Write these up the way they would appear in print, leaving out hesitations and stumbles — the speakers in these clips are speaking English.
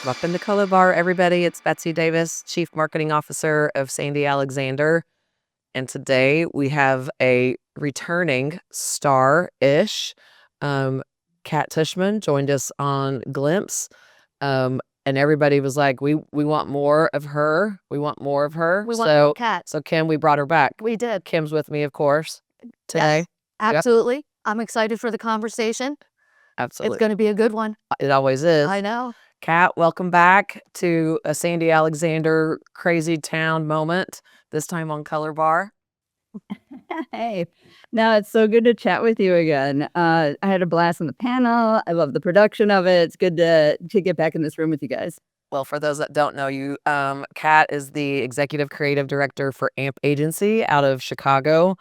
Welcome to Colorbar, everybody. It's Betsy Davis, Chief Marketing Officer of Sandy Alexander. And today we have a returning star-ish. Kat Tushim joined us on Glimpse. And everybody was like, we want more of her. We want more of her. We want more Kat. So Kim, we brought her back. We did. Kim's with me, of course, today. Yes, absolutely. Yep. I'm excited for the conversation. Absolutely. It's going to be a good one. It always is. I know. Kat, welcome back to a Sandy Alexander crazy town moment, this time on Colorbar. Hey, no, it's so good to chat with you again. I had a blast on the panel. I love the production of it. It's good to get back in this room with you guys. Well, for those that don't know you, Kat is the Executive Creative Director for AMP Agency out of Chicago,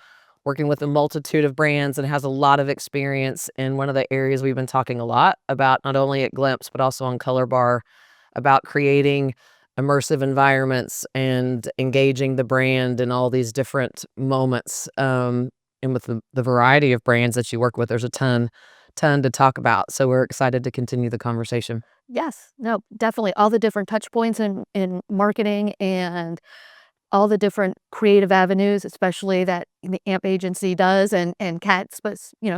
working with a multitude of brands and has a lot of experience in one of the areas we've been talking a lot about, not only at Glimpse, but also on Colorbar, about creating immersive environments and engaging the brand in all these different moments. And with the variety of brands that you work with, there's a ton to talk about. So we're excited to continue the conversation. Yes, no, definitely. All the different touch points in marketing and all the different creative avenues, especially that the AMP agency does, and Kat,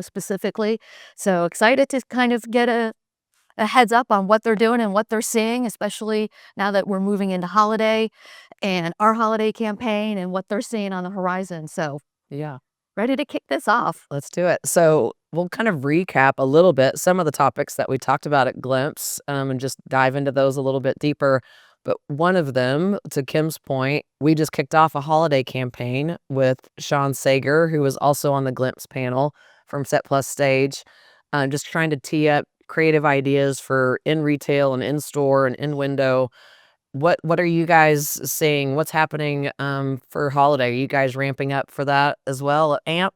specifically. So excited to kind of get a heads up on what they're doing and what they're seeing, especially now that we're moving into holiday and our holiday campaign and what they're seeing on the horizon. So yeah, ready to kick this off. Let's do it. So we'll kind of recap a little bit some of the topics that we talked about at Glimpse, and just dive into those a little bit deeper. But one of them, to Kim's point, we just kicked off a holiday campaign with Sean Sager, who was also on the Glimpse panel from Set Plus Stage, just trying to tee up creative ideas for in retail and in store and in window. What are you guys seeing? What's happening for holiday? Are you guys ramping up for that as well at AMP?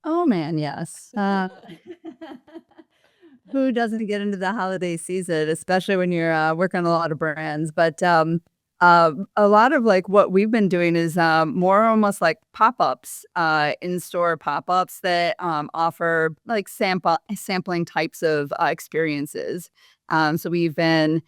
Oh man, yes. Who doesn't get into the holiday season, especially when you're working on a lot of brands? But a lot of like what we've been doing is more almost like pop-ups, in-store pop-ups that offer like sampling types of experiences. So we've been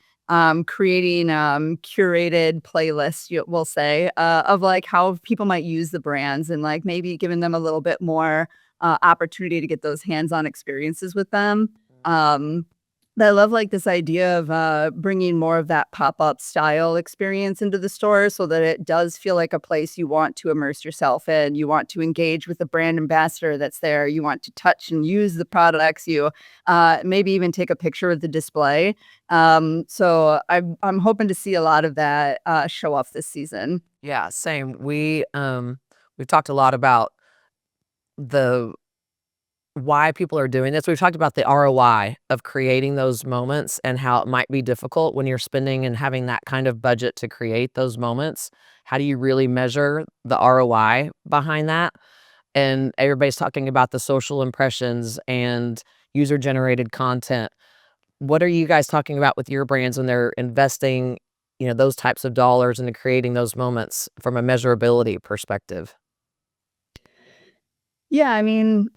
creating curated playlists, we'll say, of like how people might use the brands, and like maybe giving them a little bit more opportunity to get those hands-on experiences with them. I love like this idea of bringing more of that pop-up style experience into the store, so that it does feel like a place you want to immerse yourself in. You want to engage with the brand ambassador that's there. You want to touch and use the products. You maybe even take a picture of the display. So I'm hoping to see a lot of that show off this season. Yeah, same. We've talked a lot about why people are doing this. We've talked about the ROI of creating those moments and how it might be difficult when you're spending and having that kind of budget to create those moments. How do you really measure the ROI behind that? And everybody's talking about the social impressions and user-generated content. What are you guys talking about with your brands when they're investing, those types of dollars into creating those moments from a measurability perspective? Yeah, I mean,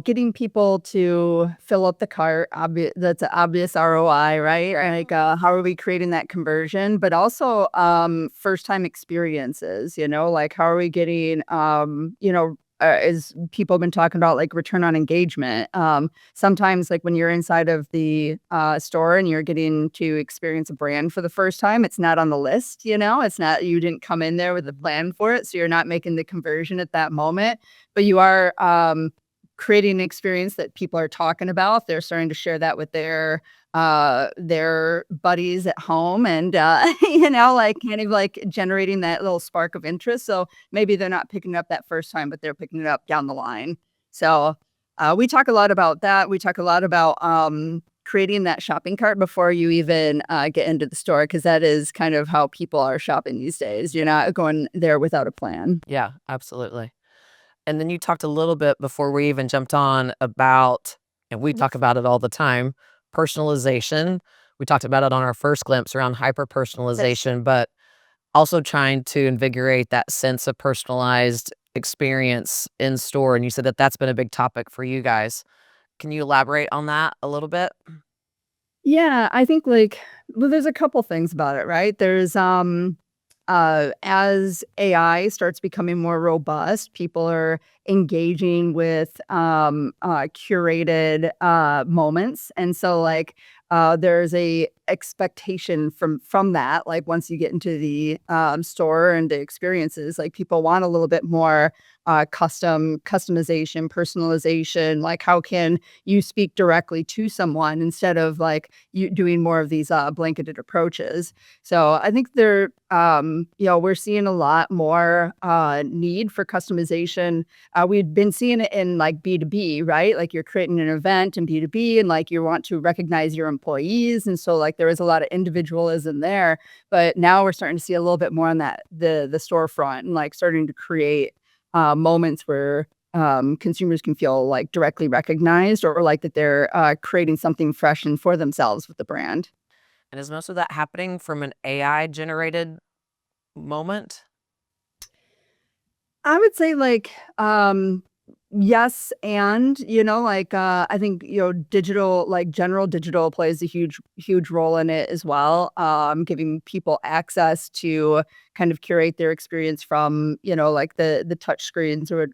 getting people to fill up the cart, that's an obvious ROI, right? Like, how are we creating that conversion? But also, first-time experiences, like how are we getting, as people have been talking about, like return on engagement. Sometimes like when you're inside of the store and you're getting to experience a brand for the first time, it's not on the list, it's not, you didn't come in there with a plan for it. So you're not making the conversion at that moment, but you are creating an experience that people are talking about. They're starting to share that with their buddies at home, and like kind of like generating that little spark of interest. So maybe they're not picking it up that first time, but they're picking it up down the line. So we talk a lot about that. We talk a lot about creating that shopping cart before you even get into the store, because that is kind of how people are shopping these days. You're not going there without a plan. Yeah, absolutely. And then you talked a little bit before we even jumped on about, and we talk about it all the time, personalization. We talked about it on our first glimpse around hyper personalization, but also trying to invigorate that sense of personalized experience in store, and you said that that's been a big topic for you guys. Can you elaborate on that a little bit? Yeah, I think like well, there's a couple things about it, right? There's as AI starts becoming more robust, people are engaging with curated moments. And so like there's a expectation from that. Like once you get into the store and the experiences, like people want a little bit more customization, personalization. Like how can you speak directly to someone instead of like you doing more of these blanketed approaches. So I think we're seeing a lot more need for customization. We've been seeing it in like B2B, right? Like you're creating an event in B2B and like you want to recognize your employees. And so like there is a lot of individualism there. But now we're starting to see a little bit more on that, the storefront and like starting to create moments where consumers can feel like directly recognized or like that they're creating something fresh and for themselves with the brand. And is most of that happening from an AI generated moment? I would say like yes and like I think digital like general digital plays a huge role in it as well, giving people access to kind of curate their experience from like the touch screens or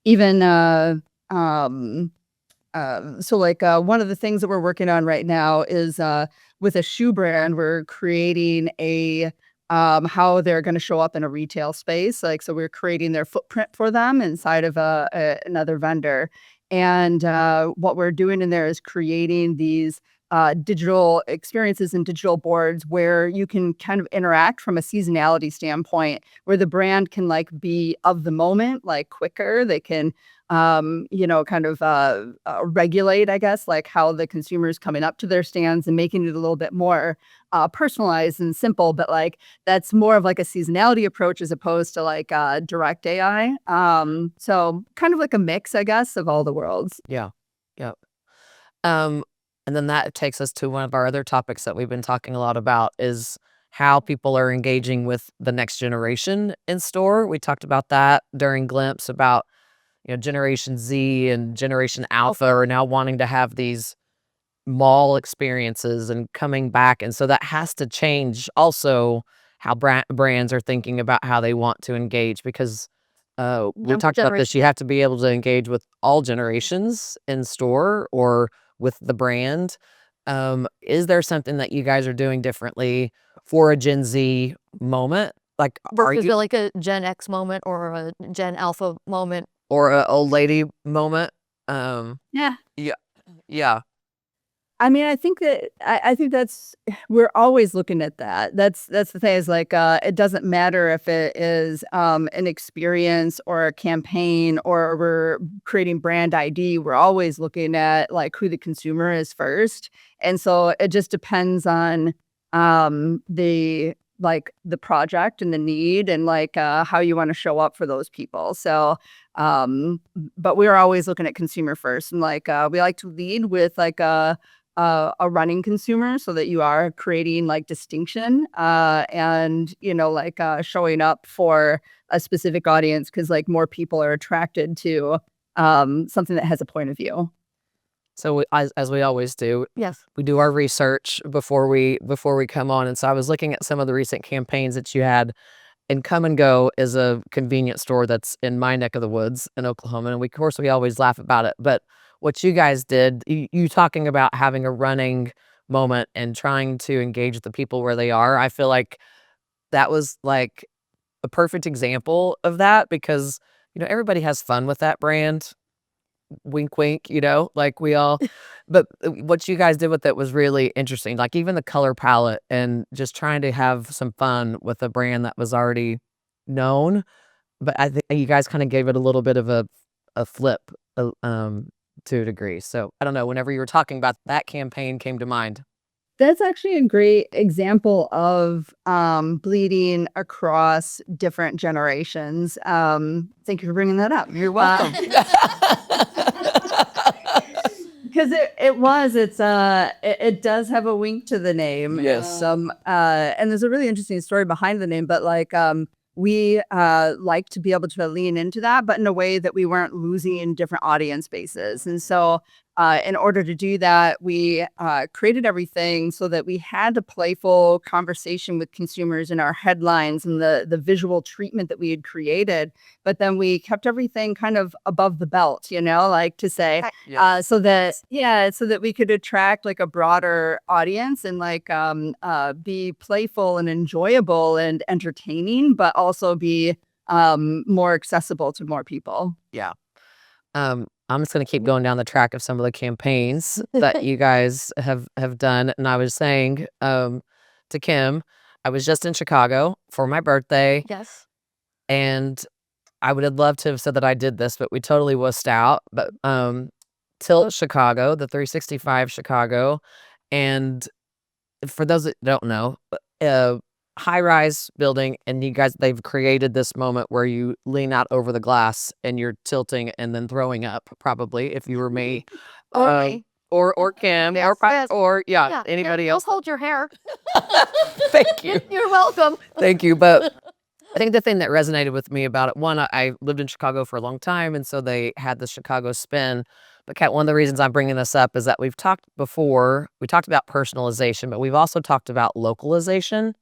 even um so like one of the things that we're working on right now is with a shoe brand, we're creating a how they're going to show up in a retail space. Like so we're creating their footprint for them inside of another vendor. And what we're doing in there is creating these digital experiences and digital boards where you can kind of interact from a seasonality standpoint, where the brand can like be of the moment, like quicker. They can kind of regulate, I guess, like how the consumer is coming up to their stands and making it a little bit more personalized and simple. But like that's more of like a seasonality approach as opposed to like direct AI. So kind of like a mix, I guess, of all the worlds. Yeah. Yeah. Um, and then that takes us to one of our other topics that we've been talking a lot about is how people are engaging with the next generation in store. We talked about that during Glimpse about, Generation Z and Generation Alpha are now wanting to have these mall experiences and coming back. And so that has to change also how brands are thinking about how they want to engage because we Younger talked about this. generation. You have to be able to engage with all generations in store or with the brand. Is there something that you guys are doing differently for a Gen Z moment? Like, are Versus you like a Gen X moment or a Gen Alpha moment. or a old lady moment? Um, Yeah. yeah, yeah. I mean, I think that's we're always looking at that. That's the thing is like it doesn't matter if it is an experience or a campaign or we're creating brand ID. We're always looking at like who the consumer is first. And so it just depends on the project and the need and like how you want to show up for those people. So but we're always looking at consumer first and like we like to lead with like a running consumer so that you are creating like distinction and like showing up for a specific audience because like more people are attracted to something that has a point of view. So as we always do, Yes. we do our research before we come on. And so I was looking at some of the recent campaigns that you had. And Kum Go is a convenience store that's in my neck of the woods in Oklahoma, and of course, we always laugh about it, but what you guys did, you talking about having a running moment and trying to engage the people where they are, I feel like that was, like, a perfect example of that because, everybody has fun with that brand. Wink, wink, like, we all but, what you guys did with it was really interesting, like, even the color palette and just trying to have some fun with a brand that was already known, but I think you guys kinda gave it a little bit of a flip, to a degree, so, I don't know, whenever you were talking about that campaign came to mind. That's actually a great example of bleeding across different generations. Thank you for bringing that up. You're Uh, welcome. Because it does have a wink to the name. Yes. And there's a really interesting story behind the name, but we like to be able to lean into that, but in a way that we weren't losing different audience bases. And so in order to do that, we created everything so that we had a playful conversation with consumers in our headlines and the visual treatment that we had created. But then we kept everything kind of above the belt, like to say, so that we could attract like a broader audience and be playful and enjoyable and entertaining, but also be more accessible to more people. Yeah. I'm just going to keep going down the track of some of the campaigns that you guys have done. And I was saying to Kim, I was just in Chicago for my birthday. Yes. And I would have loved to have said that I did this, but we totally wussed out. But Tilt Chicago, the 365 Chicago. And for those that don't know, high-rise building, and they've created this moment where you lean out over the glass and you're tilting and then throwing up, probably, if you were me. Or Kim, Yes. or Yeah, anybody I'll else. hold your hair. Thank you. You're welcome. Thank you. But I think the thing that resonated with me about it, one, I lived in Chicago for a long time, and so they had the Chicago spin. But Kat, one of the reasons I'm bringing this up is that we talked about personalization, but we've also talked about localization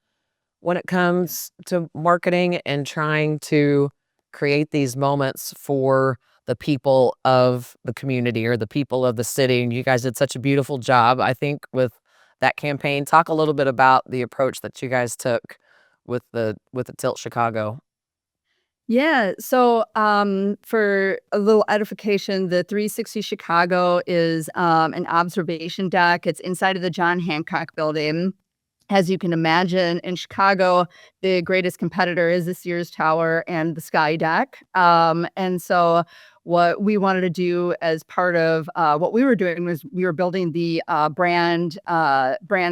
when it comes to marketing and trying to create these moments for the people of the community or the people of the city. And you guys did such a beautiful job, I think, with that campaign. Talk a little bit about the approach that you guys took with the Tilt Chicago. Yeah. So for a little edification, the 360 Chicago is an observation deck. It's inside of the John Hancock building. As you can imagine, in Chicago, the greatest competitor is the Sears Tower and the Sky Deck. And so what we wanted to do as part of what we were doing was we were building the brand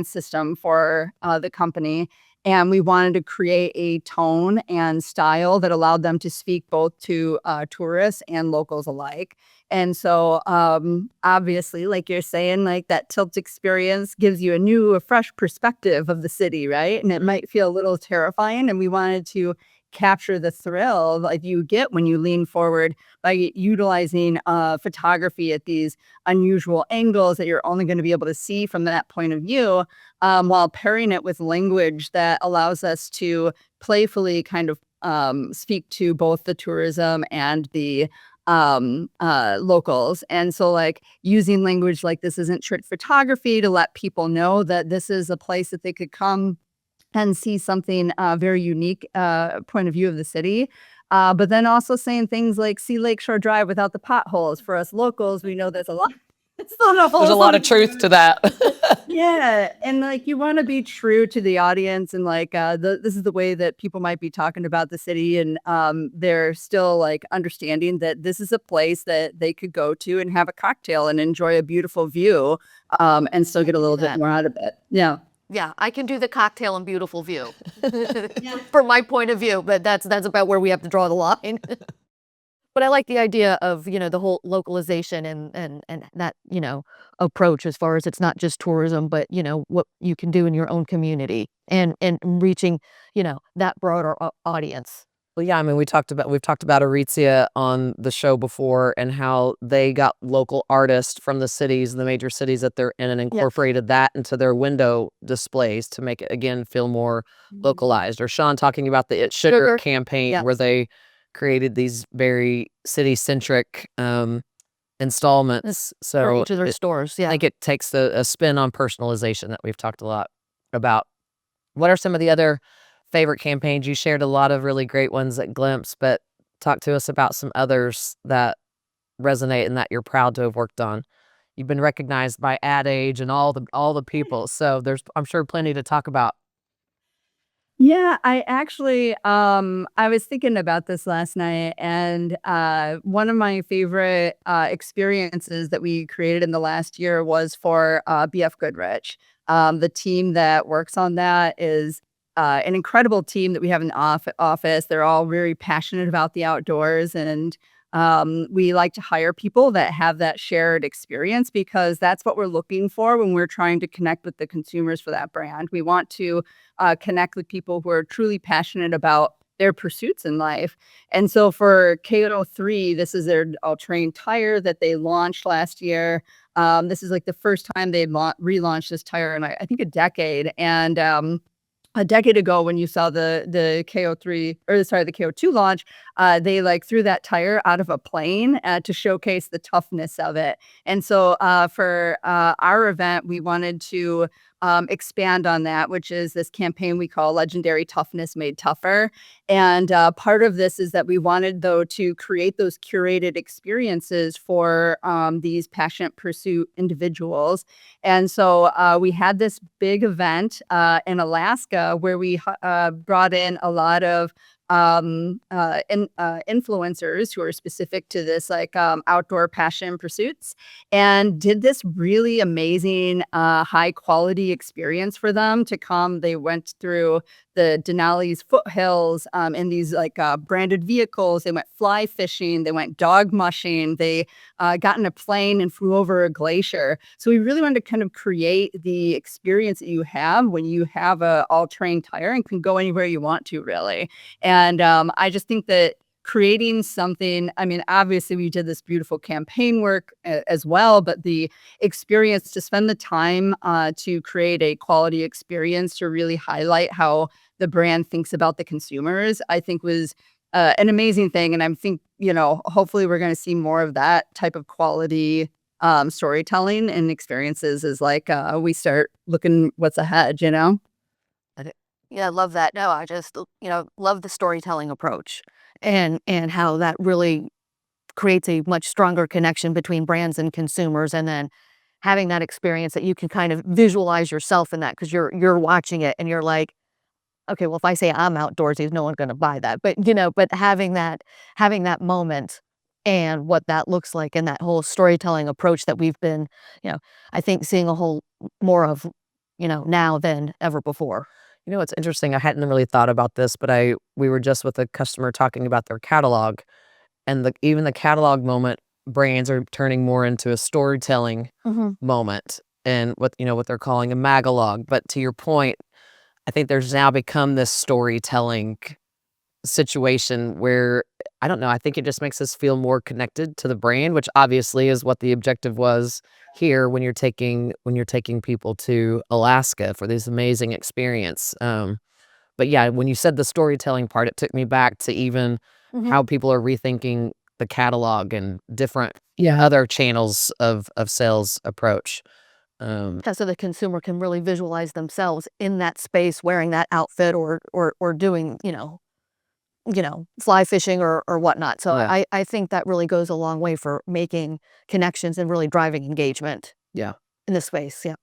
system for the company. And we wanted to create a tone and style that allowed them to speak both to tourists and locals alike. And so obviously, like you're saying, like that Tilt experience gives you a fresh perspective of the city, right? And it might feel a little terrifying. And we wanted to capture the thrill like you get when you lean forward by utilizing photography at these unusual angles that you're only going to be able to see from that point of view, while pairing it with language that allows us to playfully kind of speak to both the tourism and the locals. And so like using language like this isn't trick photography to let people know that this is a place that they could come and see something very unique point of view of the city. But then also saying things like see Lakeshore Drive without the potholes. For us locals, we know there's a lot. There's a lot of truth to that. Yeah. And like you want to be true to the audience. And like this is the way that people might be talking about the city. And they're still like understanding that this is a place that they could go to and have a cocktail and enjoy a beautiful view and still get a little bit more out of it. Yeah. Yeah, I can do the cocktail and beautiful view from my point of view, but that's about where we have to draw the line. But I like the idea of, the whole localization and that, approach as far as it's not just tourism, but, what you can do in your own community and reaching, that broader audience. Well, yeah, I mean, we've talked about Aritzia on the show before and how they got local artists from the cities, the major cities that they're in, and incorporated that into their window displays to make it, again, feel more localized. Or Sean talking about the It's Sugar campaign where they created these very city-centric installments. So for each of their stores, I think it takes a spin on personalization that we've talked a lot about. What are some of the other favorite campaigns? You shared a lot of really great ones at Glimpse, but talk to us about some others that resonate and that you're proud to have worked on. You've been recognized by Ad Age and all the people, so there's, I'm sure, plenty to talk about. Yeah, I actually I was thinking about this last night, and one of my favorite experiences that we created in the last year was for BF Goodrich. The team that works on that is an incredible team that we have in the office. They're all very passionate about the outdoors, and We like to hire people that have that shared experience because that's what we're looking for when we're trying to connect with the consumers for that brand. We want to connect with people who are truly passionate about their pursuits in life. And so for KO3, this is their all-terrain tire that they launched last year. This is like the first time they relaunched this tire in I think a decade. And a decade ago when you saw the KO3 or sorry, the KO2 launch, they like threw that tire out of a plane to showcase the toughness of it. And so for our event, we wanted to expand on that, which is this campaign we call Legendary Toughness Made Tougher. And part of this is that we wanted, though, to create those curated experiences for these passionate pursuit individuals. And so we had this big event in Alaska where we brought in a lot of influencers who are specific to this like outdoor passion pursuits and did this really amazing high quality experience for them to come. They went through the Denali's foothills in these like branded vehicles. They went fly fishing. They went dog mushing. They got in a plane and flew over a glacier. So we really wanted to kind of create the experience that you have when you have a all-terrain tire and can go anywhere you want to, really. And I just think that creating something, I mean, obviously we did this beautiful campaign work as well, but the experience to spend the time to create a quality experience to really highlight how the brand thinks about the consumers, I think was an amazing thing. And I think, hopefully we're going to see more of that type of quality storytelling and experiences as like we start looking what's ahead. Yeah, I love that. No, I just, love the storytelling approach and how that really creates a much stronger connection between brands and consumers. And then having that experience that you can kind of visualize yourself in that because you're watching it and you're like, okay, well, if I say I'm outdoorsy, no one's going to buy that. But having that moment and what that looks like and that whole storytelling approach that we've been, I think seeing a whole more of, now than ever before. It's interesting. I hadn't really thought about this, but we were just with a customer talking about their catalog, and even the catalog moment, brands are turning more into a storytelling moment, and what they're calling a magalog. But to your point, I think there's now become this storytelling situation where I don't know. I think it just makes us feel more connected to the brand, which obviously is what the objective was here when you're taking people to Alaska for this amazing experience. But yeah, when you said the storytelling part, it took me back to even how people are rethinking the catalog and different other channels of sales approach. So the consumer can really visualize themselves in that space wearing that outfit or doing, fly fishing or whatnot. So Yeah. I think that really goes a long way for making connections and really driving engagement Yeah. in the space. Yeah.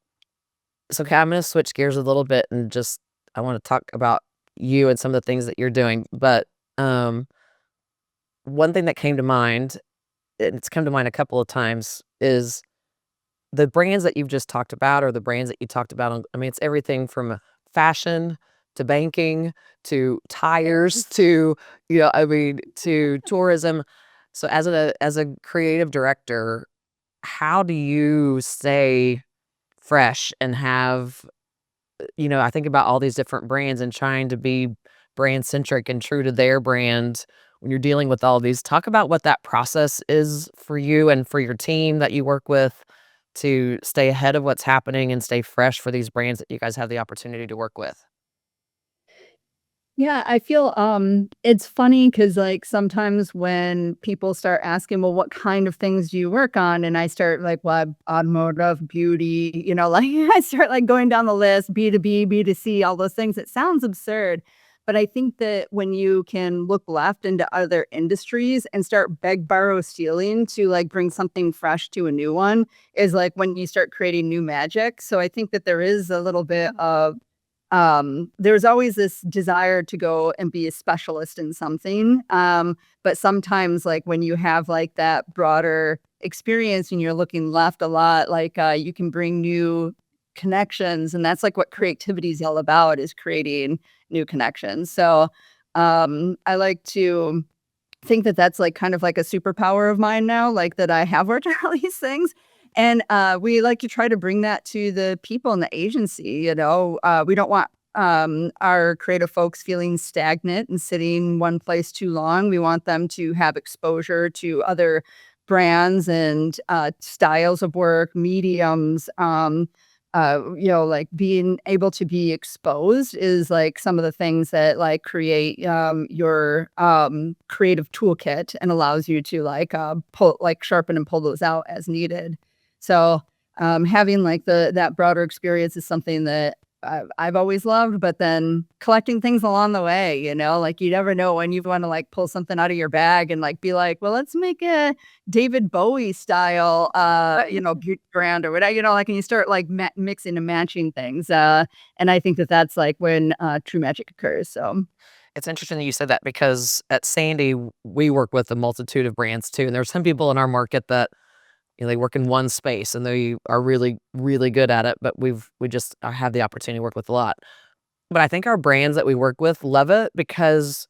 So, okay, I'm going to switch gears a little bit and I want to talk about you and some of the things that you're doing. But one thing that came to mind, and it's come to mind a couple of times, is the brands that you've just talked about, or the brands that you talked about. I mean, it's everything from fashion to banking to tires to, to tourism. So, as a creative director, how do you stay fresh and have, I think about all these different brands and trying to be brand centric and true to their brand when you're dealing with all these. Talk about what that process is for you and for your team that you work with to stay ahead of what's happening and stay fresh for these brands that you guys have the opportunity to work with. Yeah, I feel it's funny because like sometimes when people start asking, well, what kind of things do you work on? And I start like, well, automotive, beauty, like I start like going down the list, B2B, B2C, all those things. It sounds absurd. But I think that when you can look left into other industries and start beg, borrow, stealing to like bring something fresh to a new one is like when you start creating new magic. So I think that there is a little bit of there's always this desire to go and be a specialist in something. But sometimes like when you have like that broader experience and you're looking left a lot, like you can bring new connections. And that's like what creativity is all about, is creating new connections. So I like to think that that's like kind of like a superpower of mine now, like that I have worked on all these things. And we like to try to bring that to the people in the agency. We don't want our creative folks feeling stagnant and sitting one place too long. We want them to have exposure to other brands and styles of work, mediums. Like being able to be exposed is like some of the things that like create your creative toolkit and allows you to like pull, like sharpen and pull those out as needed. So having like that broader experience is something that I've always loved, but then collecting things along the way, like you never know when you want to like pull something out of your bag and like be like, well, let's make a David Bowie style, beauty brand or whatever, like, and you start like mixing and matching things. And I think that that's like when true magic occurs. So It's interesting that you said that because at Sandy, we work with a multitude of brands too. And there's some people in our market that they work in one space and they are really, really good at it. But we just have the opportunity to work with a lot. But I think our brands that we work with love it because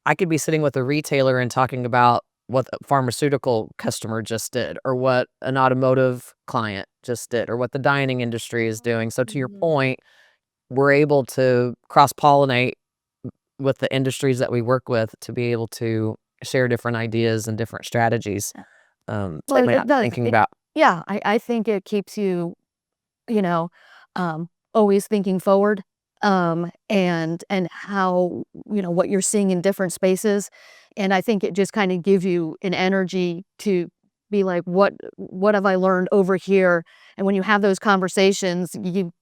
I could be sitting with a retailer and talking about what a pharmaceutical customer just did, or what an automotive client just did, or what the dining industry is doing. So to your point, we're able to cross-pollinate with the industries that we work with to be able to share different ideas and different strategies. Well, Certainly it not does. thinking about Yeah, I think it keeps you, you know, always thinking forward, and how, what you're seeing in different spaces. And I think it just kind of gives you an energy to be like, what have I learned over here? And when you have those conversations,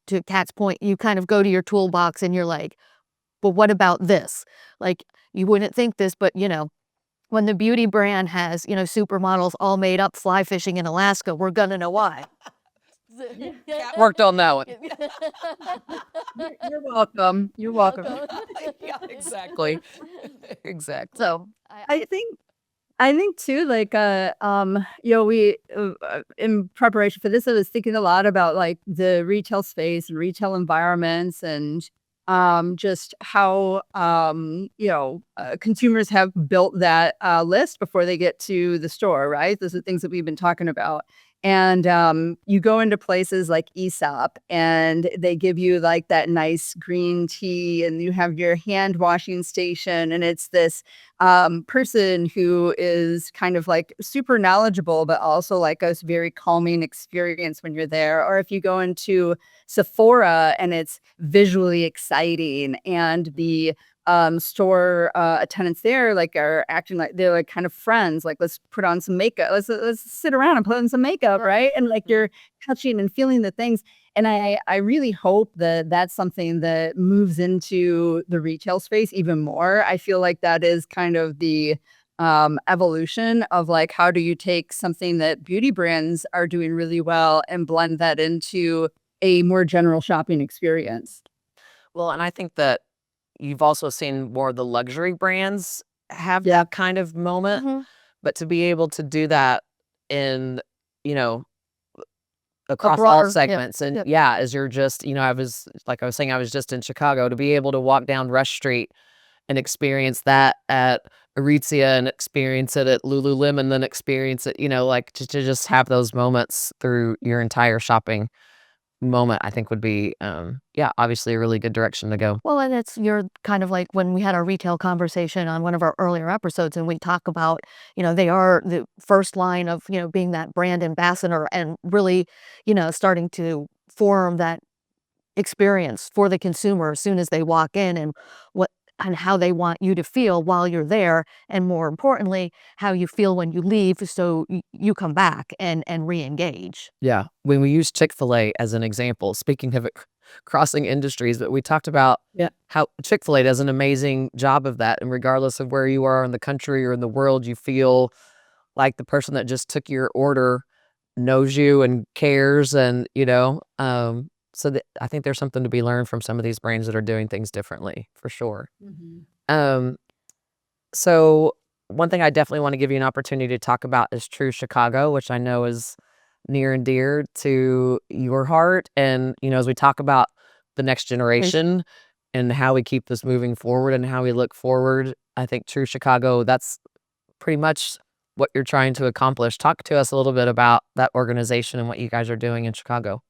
to Kat's point, you kind of go to your toolbox and you're like, but what about this? Like, you wouldn't think this, but when the beauty brand has, supermodels all made up fly fishing in Alaska, we're gonna know why. Kat worked on that one. you're welcome. You're welcome. Yeah, exactly. Exactly. So I think too, like, we in preparation for this, I was thinking a lot about like the retail space and retail environments and just how consumers have built that list before they get to the store, right? Those are things that we've been talking about. And you go into places like Aesop and they give you like that nice green tea and you have your hand washing station and it's this person who is kind of like super knowledgeable, but also like a very calming experience when you're there. Or if you go into Sephora and it's visually exciting and the store attendants there like are acting like they're like kind of friends, like let's put on some makeup, let's sit around and put on some makeup, right? And like you're touching and feeling the things. And I really hope that that's something that moves into the retail space even more. I feel like that is kind of the evolution of like how do you take something that beauty brands are doing really well and blend that into a more general shopping experience. Well, and I think that you've also seen more of the luxury brands have Yeah. that kind of moment, mhm. but to be able to do that in, you know, A across all broader, yep, segments. And yep. yeah, as you're just, I was like I was saying, I was just in Chicago to be able to walk down Rush Street and experience that at Aritzia and experience it at Lululemon, then experience it, like to just have those moments through your entire shopping moment, I think would be, yeah, obviously a really good direction to go. Well, and you're kind of like when we had our retail conversation on one of our earlier episodes, and we talk about, they are the first line of, being that brand ambassador and really, starting to form that experience for the consumer as soon as they walk in and what and how they want you to feel while you're there, and more importantly, how you feel when you leave so you come back and re-engage. Yeah. When we use Chick-fil-A as an example, speaking of it crossing industries, but we talked about Yeah. how Chick-fil-A does an amazing job of that. And regardless of where you are in the country or in the world, you feel like the person that just took your order knows you and cares. And, so I think there's something to be learned from some of these brands that are doing things differently, for sure. Um, so one thing I definitely want to give you an opportunity to talk about is True Chicago, which I know is near and dear to your heart. And, as we talk about the next generation and how we keep this moving forward and how we look forward, I think True Chicago, that's pretty much what you're trying to accomplish. Talk to us a little bit about that organization and what you guys are doing in Chicago.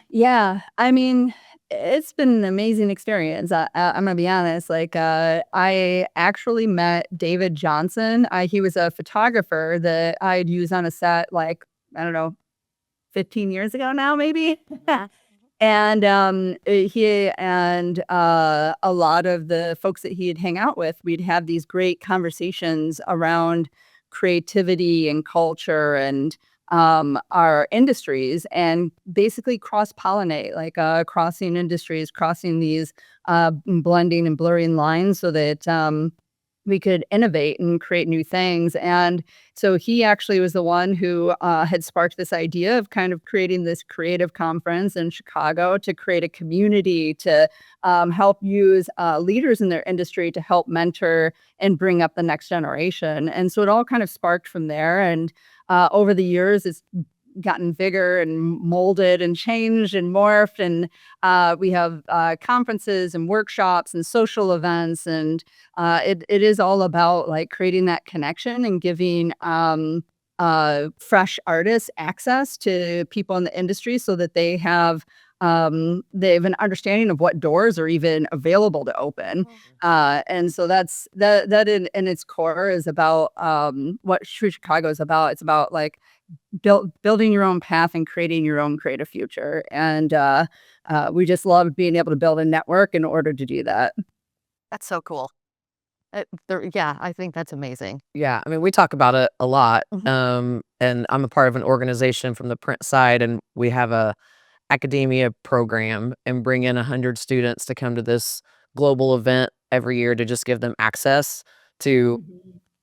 Yeah, I mean, it's been an amazing experience. I'm gonna be honest. Like, I actually met David Johnson. He was a photographer that I'd used on a set, like, I don't know, 15 years ago now, maybe. And he and a lot of the folks that he'd hang out with, we'd have these great conversations around creativity and culture and our industries, and basically cross pollinate, like crossing industries, crossing these blending and blurring lines so that we could innovate and create new things. And so he actually was the one who had sparked this idea of kind of creating this creative conference in Chicago to create a community to help use leaders in their industry to help mentor and bring up the next generation. And so it all kind of sparked from there. And over the years, it's gotten bigger and molded and changed and morphed. And we have conferences and workshops and social events. And it is all about like creating that connection and giving fresh artists access to people in the industry so that they have an understanding of what doors are even available to open. And so that in its core is about what True Chicago is about. It's about like building your own path and creating your own creative future. And we just love being able to build a network in order to do that. That's so cool. Yeah, I think that's amazing. Yeah, I mean, we talk about it a lot. Mhm. And I'm a part of an organization from the print side, and we have a academia program and bring in 100 students to come to this global event every year to just give them access to,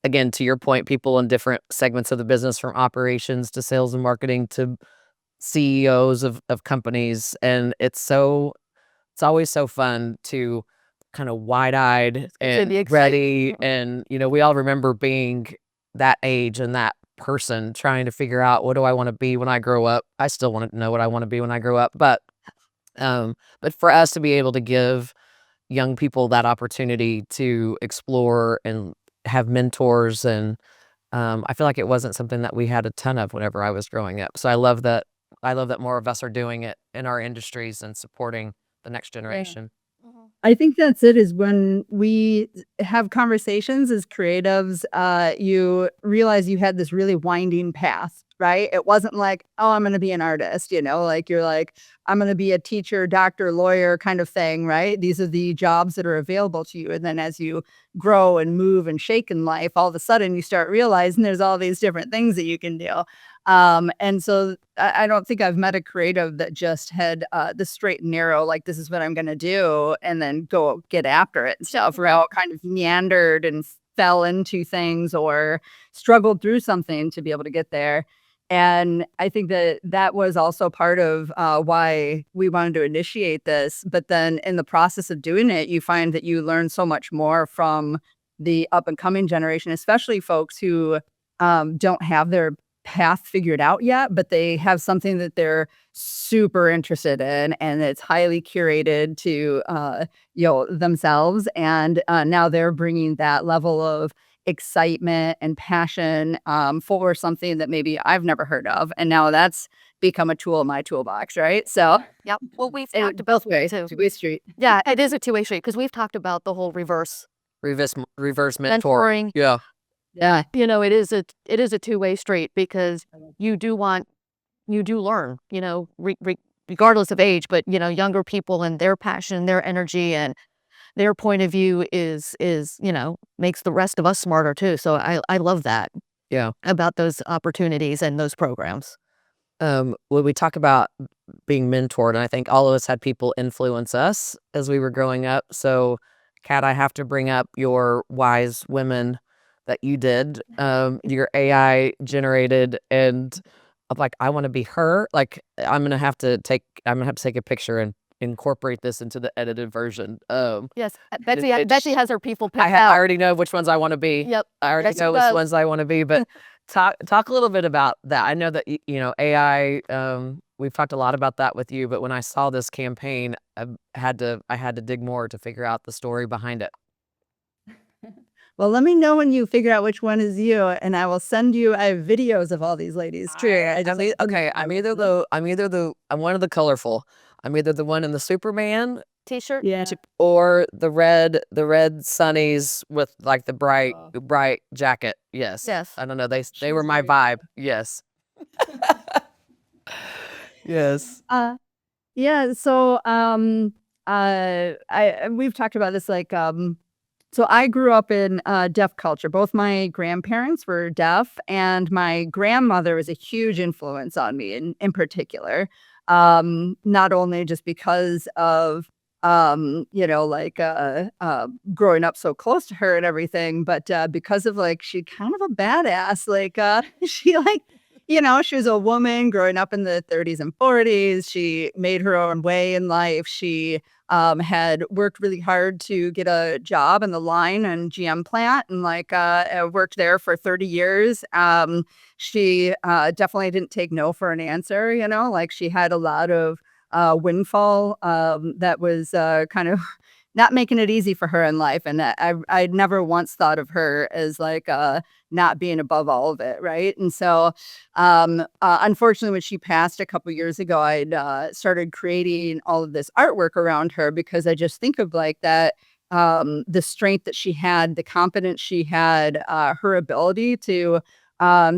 again, to your point, people in different segments of the business, from operations to sales and marketing to CEOs of companies. And it's always so fun to kind of wide-eyed To be and ready. And, we all remember being that age and that person trying to figure out, what do I want to be when I grow up? I still want to know what I want to be when I grow up. But for us to be able to give young people that opportunity to explore and have mentors, and I feel like it wasn't something that we had a ton of whenever I was growing up. So I love that more of us are doing it in our industries and supporting the next generation. Mhm. I think that's it, is when we have conversations as creatives, you realize you had this really winding path, right? It wasn't like, oh, I'm going to be an artist, like you're like, I'm going to be a teacher, doctor, lawyer kind of thing, right? These are the jobs that are available to you. And then as you grow and move and shake in life, all of a sudden you start realizing there's all these different things that you can do. And so I don't think I've met a creative that just had the straight and narrow, like, this is what I'm going to do, and then go get after it and stuff. We're all kind of meandered and fell into things or struggled through something to be able to get there. And I think that was also part of why we wanted to initiate this. But then in the process of doing it, you find that you learn so much more from the up and coming generation, especially folks who don't have their path figured out yet, but they have something that they're super interested in, and it's highly curated to themselves. And now they're bringing that level of excitement and passion for something that maybe I've never heard of, and now that's become a tool in my toolbox, right? So Yep. Well, we've it talked both about ways, too. two-way street. Yeah, it is a two-way street because we've talked about the whole Reverse mentor. mentoring. Yeah. Yeah. It is a two-way street because you do learn, regardless of age, but younger people and their passion, their energy, and their point of view is makes the rest of us smarter too. So I love that Yeah. about those opportunities and those programs. When we talk about being mentored, and I think all of us had people influence us as we were growing up. So, Kat, I have to bring up your wise women that you did, your AI generated, and I'm like, I want to be her. Like, I'm gonna have to take a picture and incorporate this into the edited version. Yes, it Betsy has her people picked I out. already know which ones I want to be. Yep. I already Betsy know which does. ones I want to be, but talk a little bit about that. I know that AI. We've talked a lot about that with you, but when I saw this campaign, I had to dig more to figure out the story behind it. Well, let me know when you figure out which one is you, and I will send you. I have videos of all these ladies too. I'm one of the colorful. I'm either the one in the Superman T-shirt. Yeah. or the red sunnies with like the bright jacket. Yes. Yes. I don't know. They were my vibe. Yes. Yes. Yeah. So we've talked about this so I grew up in deaf culture. Both my grandparents were deaf, and my grandmother was a huge influence on me in particular. Not only just because of growing up so close to her and everything, but because of like she kind of a badass. She she was a woman growing up in the 30s and 40s. She made her own way in life. She had worked really hard to get a job in the line and GM plant, and worked there for 30 years. She definitely didn't take no for an answer. She had a lot of windfall that was kind of not making it easy for her in life. And I never once thought of her as not being above all of it. Right. And so unfortunately, when she passed a couple years ago, I started creating all of this artwork around her, because I just think of the strength that she had, the confidence she had, her ability to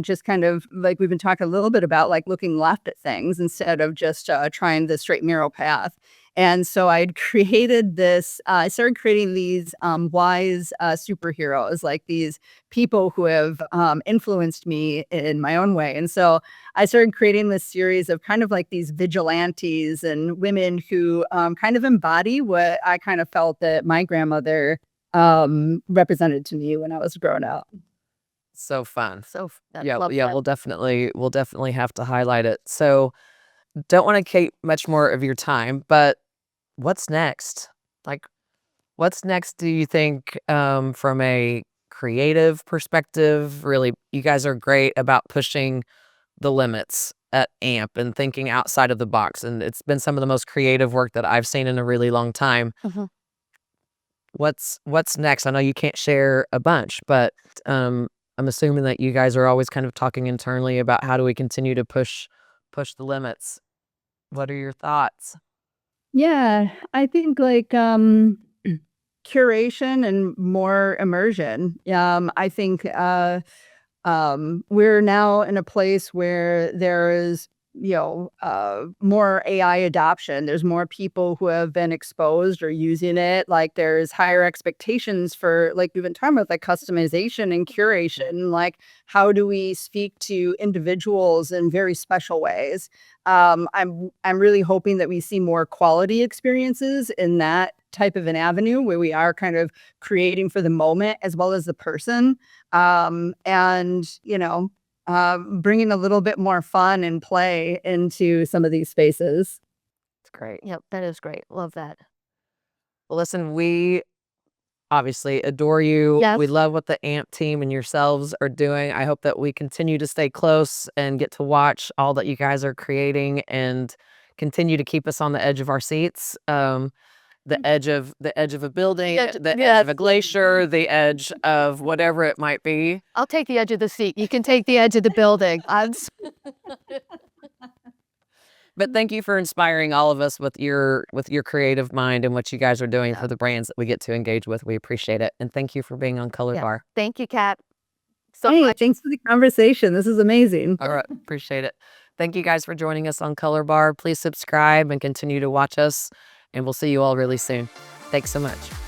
just kind of like we've been talking a little bit about, like looking left at things instead of just trying the straight and narrow path. And so I started creating these wise superheroes, like these people who have influenced me in my own way. And so I started creating this series of kind of like these vigilantes and women who kind of embody what I kind of felt that my grandmother represented to me when I was growing up. So fun. Yeah, love yeah, that. we'll definitely have to highlight it. So don't want to take much more of your time, but what's next? Like, what's next, do you think, from a creative perspective? Really, you guys are great about pushing the limits at AMP and thinking outside of the box, and it's been some of the most creative work that I've seen in a really long time. Mhm. What's next? I know you can't share a bunch, but I'm assuming that you guys are always kind of talking internally about how do we continue to push the limits. What are your thoughts? Yeah, I think curation and more immersion. I think we're now in a place where there is, more AI adoption. There's more people who have been exposed or using it. Like there's higher expectations for, like we've been talking about, like customization and curation. Like how do we speak to individuals in very special ways? I'm really hoping that we see more quality experiences in that type of an avenue where we are kind of creating for the moment as well as the person. Bringing a little bit more fun and play into some of these spaces. It's great. Yep, that is great. Love that. Well, listen, we obviously adore you. Yes. We love what the AMP team and yourselves are doing. I hope that we continue to stay close and get to watch all that you guys are creating and continue to keep us on the edge of our seats. The edge of a building, Yeah, the edge yes. of a glacier, the edge of whatever it might be. I'll take the edge of the seat. You can take the edge of the building. But thank you for inspiring all of us with your creative mind and what you guys are doing for the brands that we get to engage with. We appreciate it. And thank you for being on Colorbar. Thank you, Kat. So Hey, much. thanks for the conversation. This is amazing. All right. Appreciate it. Thank you guys for joining us on Colorbar. Please subscribe and continue to watch us. And we'll see you all really soon. Thanks so much.